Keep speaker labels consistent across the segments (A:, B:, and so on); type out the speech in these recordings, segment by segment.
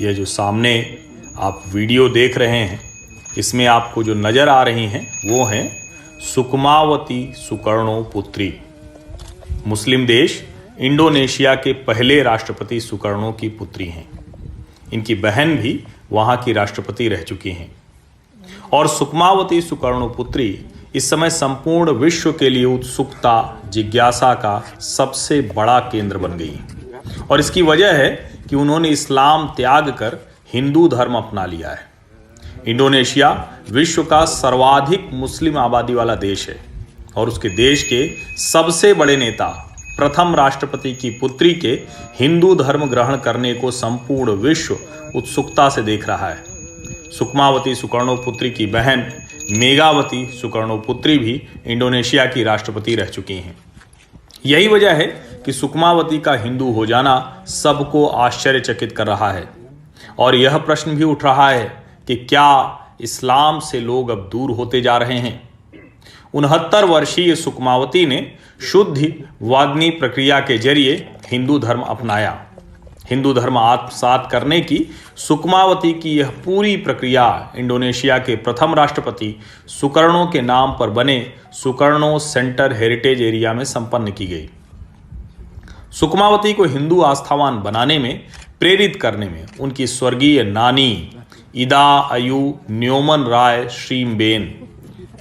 A: यह जो सामने आप वीडियो देख रहे हैं, इसमें आपको जो नज़र आ रही हैं वो हैं सुकमावती सुकर्णो पुत्री। मुस्लिम देश इंडोनेशिया के पहले राष्ट्रपति सुकर्णो की पुत्री हैं। इनकी बहन भी वहाँ की राष्ट्रपति रह चुकी हैं। और सुकमावती सुकर्णो पुत्री इस समय संपूर्ण विश्व के लिए उत्सुकता, जिज्ञासा का सबसे बड़ा केंद्र बन गई। और इसकी वजह है कि उन्होंने इस्लाम त्याग कर हिंदू धर्म अपना लिया है। इंडोनेशिया विश्व का सर्वाधिक मुस्लिम आबादी वाला देश है और उसके देश के सबसे बड़े नेता प्रथम राष्ट्रपति की पुत्री के हिंदू धर्म ग्रहण करने को संपूर्ण विश्व उत्सुकता से देख रहा है। सुकमावती सुकर्णो पुत्री की बहन मेघावती सुकर्णो पुत्री भी इंडोनेशिया की राष्ट्रपति रह चुकी हैं। यही वजह है कि सुकमावती का हिंदू हो जाना सबको आश्चर्यचकित कर रहा है। और यह प्रश्न भी उठ रहा है कि क्या इस्लाम से लोग अब दूर होते जा रहे हैं। 69 वर्षीय सुकमावती ने शुद्ध वाग्मी प्रक्रिया के जरिए हिंदू धर्म अपनाया। हिंदू धर्म आत्मसात करने की सुकमावती की यह पूरी प्रक्रिया इंडोनेशिया के प्रथम राष्ट्रपति सुकर्णो के नाम पर बने सुकर्णो सेंटर हेरिटेज एरिया में संपन्न की गई। सुकमावती को हिंदू आस्थावान बनाने में, प्रेरित करने में उनकी स्वर्गीय नानी इदा अयु न्योमन राय श्रीम्बेन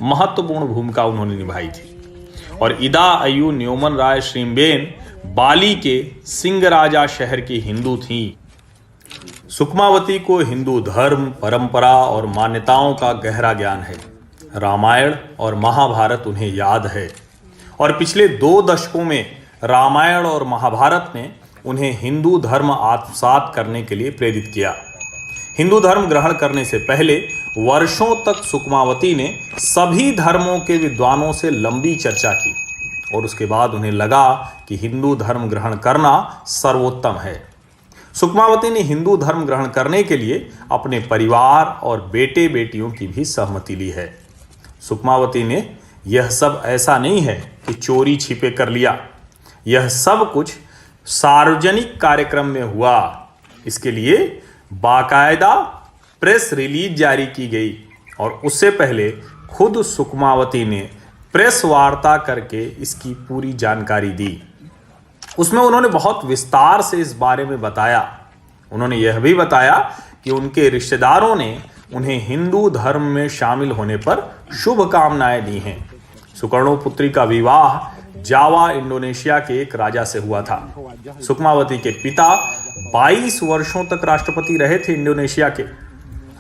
A: महत्वपूर्ण भूमिका उन्होंने निभाई थी। और इदा अयु न्योमन राय श्रीम्बेन बाली के सिंगराजा शहर की हिंदू थी। सुकमावती को हिंदू धर्म, परंपरा और मान्यताओं का गहरा ज्ञान है। रामायण और महाभारत उन्हें याद है और पिछले 2 दशकों में रामायण और महाभारत ने उन्हें हिंदू धर्म आत्मसात करने के लिए प्रेरित किया। हिंदू धर्म ग्रहण करने से पहले वर्षों तक सुकमावती ने सभी धर्मों के विद्वानों से लंबी चर्चा की और उसके बाद उन्हें लगा कि हिंदू धर्म ग्रहण करना सर्वोत्तम है। सुकमावती ने हिंदू धर्म ग्रहण करने के लिए अपने परिवार और बेटे बेटियों की भी सहमति ली है। सुकमावती ने यह सब ऐसा नहीं है कि चोरी छिपे कर लिया। यह सब कुछ सार्वजनिक कार्यक्रम में हुआ। इसके लिए बाकायदा प्रेस रिलीज जारी की गई और उससे पहले खुद सुकमावती ने प्रेस वार्ता करके इसकी पूरी जानकारी दी। उसमें उन्होंने बहुत विस्तार से इस बारे में बताया। उन्होंने यह भी बताया कि उनके रिश्तेदारों ने उन्हें हिंदू धर्म में शामिल होने पर शुभकामनाएं दी हैं। सुकर्णो पुत्री का विवाह जावा इंडोनेशिया के एक राजा से हुआ था। सुकमावती के पिता 22 वर्षों तक राष्ट्रपति रहे थे इंडोनेशिया के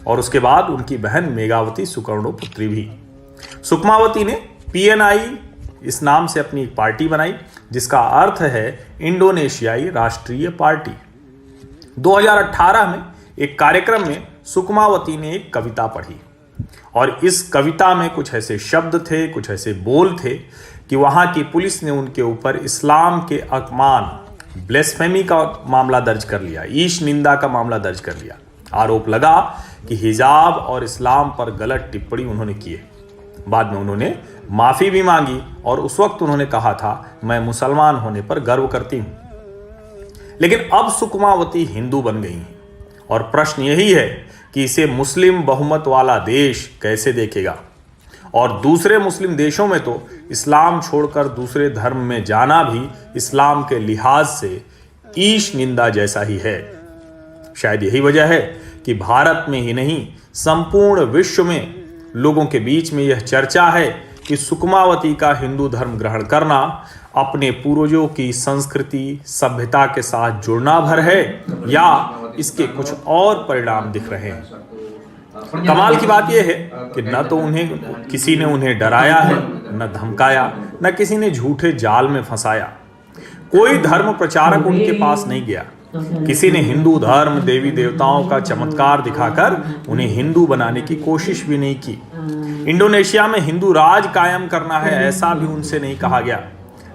A: और उसके बाद उनकी बहन मेघावती सुकर्णो पुत्री भी। सुकमावती ने PNI इस नाम से अपनी एक पार्टी बनाई जिसका अर्थ है इंडोनेशियाई राष्ट्रीय पार्टी। 2018 में एक कार्यक्रम में सुकमावती ने एक कविता पढ़ी और इस कविता में कुछ ऐसे शब्द थे, कुछ ऐसे बोल थे कि वहां की पुलिस ने उनके ऊपर इस्लाम के अपमान, ब्लेस्फेमी का मामला दर्ज कर लिया, ईश निंदा का मामला दर्ज कर लिया। आरोप लगा कि हिजाब और इस्लाम पर गलत टिप्पणी उन्होंने की है। बाद में उन्होंने माफी भी मांगी और उस वक्त उन्होंने कहा था, मैं मुसलमान होने पर गर्व करती हूं। लेकिन अब सुकमावती हिंदू बन गई हैं और प्रश्न यही है कि इसे मुस्लिम बहुमत वाला देश कैसे देखेगा। और दूसरे मुस्लिम देशों में तो इस्लाम छोड़कर दूसरे धर्म में जाना भी इस्लाम के लिहाज से ईश निंदा जैसा ही है। शायद यही वजह है कि भारत में ही नहीं, संपूर्ण विश्व में लोगों के बीच में यह चर्चा है कि सुकमावती का हिंदू धर्म ग्रहण करना अपने पूर्वजों की संस्कृति, सभ्यता के साथ जुड़ना भर है या इसके कुछ और परिणाम दिख रहे हैं। कमाल की बात यह है कि न तो किसी ने उन्हें डराया है, न धमकाया, न किसी ने झूठे जाल में फंसाया। कोई धर्म प्रचारक उनके पास नहीं गया। किसी ने हिंदू धर्म, देवी देवताओं का चमत्कार दिखाकर उन्हें हिंदू बनाने की कोशिश भी नहीं की। इंडोनेशिया में हिंदू राज कायम करना है ऐसा भी उनसे नहीं कहा गया।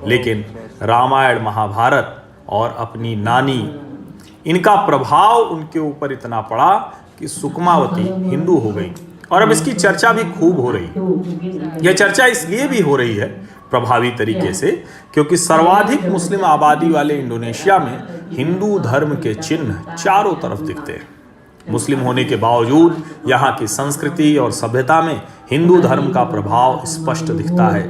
A: लेकिन रामायण, महाभारत और अपनी नानी, इनका प्रभाव उनके ऊपर इतना पड़ा कि सुकमावती हिंदू हो गई। और अब इसकी चर्चा भी खूब हो रही है। यह चर्चा इसलिए भी हो रही है प्रभावी तरीके से क्योंकि सर्वाधिक मुस्लिम आबादी वाले इंडोनेशिया में हिंदू धर्म के चिन्ह चारों तरफ दिखते हैं। मुस्लिम होने के बावजूद यहाँ की संस्कृति और सभ्यता में हिंदू धर्म का प्रभाव स्पष्ट दिखता है।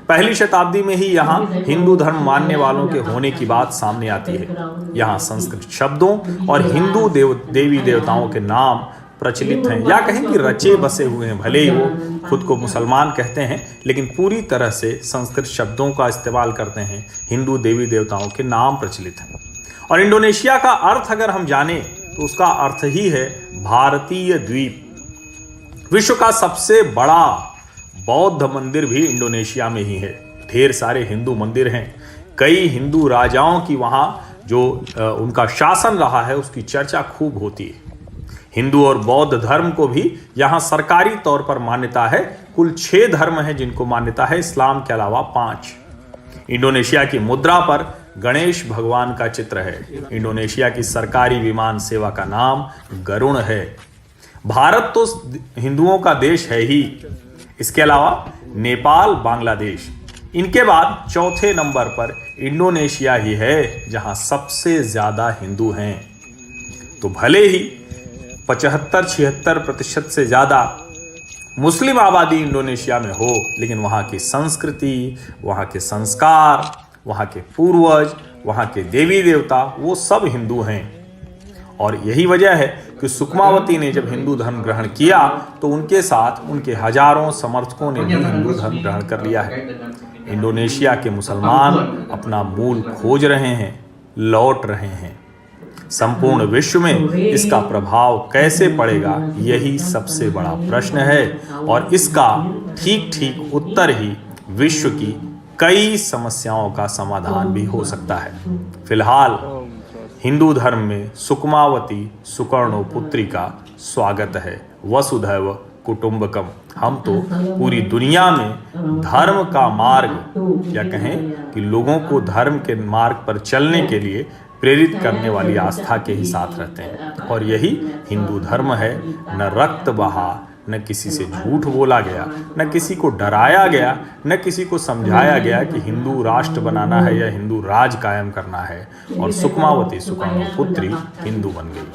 A: पहली शताब्दी में ही यहाँ हिंदू धर्म मानने वालों के होने की बात सामने आती है। यहाँ संस्कृत शब्दों और हिंदू देवी देवताओं के नाम प्रचलित हैं, या कहें कि रचे बसे हुए हैं। भले ही वो खुद को मुसलमान कहते हैं, लेकिन पूरी तरह से संस्कृत शब्दों का इस्तेमाल करते हैं। हिंदू देवी देवताओं के नाम प्रचलित हैं। और इंडोनेशिया का अर्थ अगर हम जाने तो उसका अर्थ ही है भारतीय द्वीप। विश्व का सबसे बड़ा बौद्ध मंदिर भी इंडोनेशिया में ही है। ढेर सारे हिंदू मंदिर हैं। कई हिंदू राजाओं की वहाँ जो उनका शासन रहा है उसकी चर्चा खूब होती है। हिंदू और बौद्ध धर्म को भी यहाँ सरकारी तौर पर मान्यता है। कुल 6 धर्म हैं जिनको मान्यता है, इस्लाम के अलावा 5। इंडोनेशिया की मुद्रा पर गणेश भगवान का चित्र है। इंडोनेशिया की सरकारी विमान सेवा का नाम गरुण है। भारत तो हिंदुओं का देश है ही, इसके अलावा नेपाल, बांग्लादेश, इनके बाद चौथे नंबर पर इंडोनेशिया ही है जहां सबसे ज्यादा हिंदू हैं। तो भले ही 75-76% से ज्यादा मुस्लिम आबादी इंडोनेशिया में हो, लेकिन वहाँ की संस्कृति, वहाँ के संस्कार, वहाँ के पूर्वज, वहाँ के देवी देवता, वो सब हिंदू हैं। और यही वजह है कि सुकमावती ने जब हिंदू धर्म ग्रहण किया तो उनके साथ उनके हजारों समर्थकों ने भी हिंदू धर्म ग्रहण कर लिया है। इंडोनेशिया के मुसलमान अपना मूल खोज रहे हैं, लौट रहे हैं। संपूर्ण विश्व में इसका प्रभाव कैसे पड़ेगा, यही सबसे बड़ा प्रश्न है। और इसका ठीक उत्तर ही विश्व की कई समस्याओं का समाधान भी हो सकता है। फिलहाल हिंदू धर्म में सुकमावती सुकर्णो पुत्री का स्वागत है। वसुधैव कुटुंबकम। हम तो पूरी दुनिया में धर्म का मार्ग, या कहें कि लोगों को धर्म के मार्ग पर चलने के लिए प्रेरित करने वाली आस्था के ही साथ रहते हैं। और यही हिंदू धर्म है। न रक्त बहा, न किसी से झूठ बोला गया, न किसी को डराया गया, न किसी को समझाया गया कि हिंदू राष्ट्र बनाना है या हिंदू राज कायम करना है। और सुकमावती सुकर्णो पुत्री हिंदू बन गई।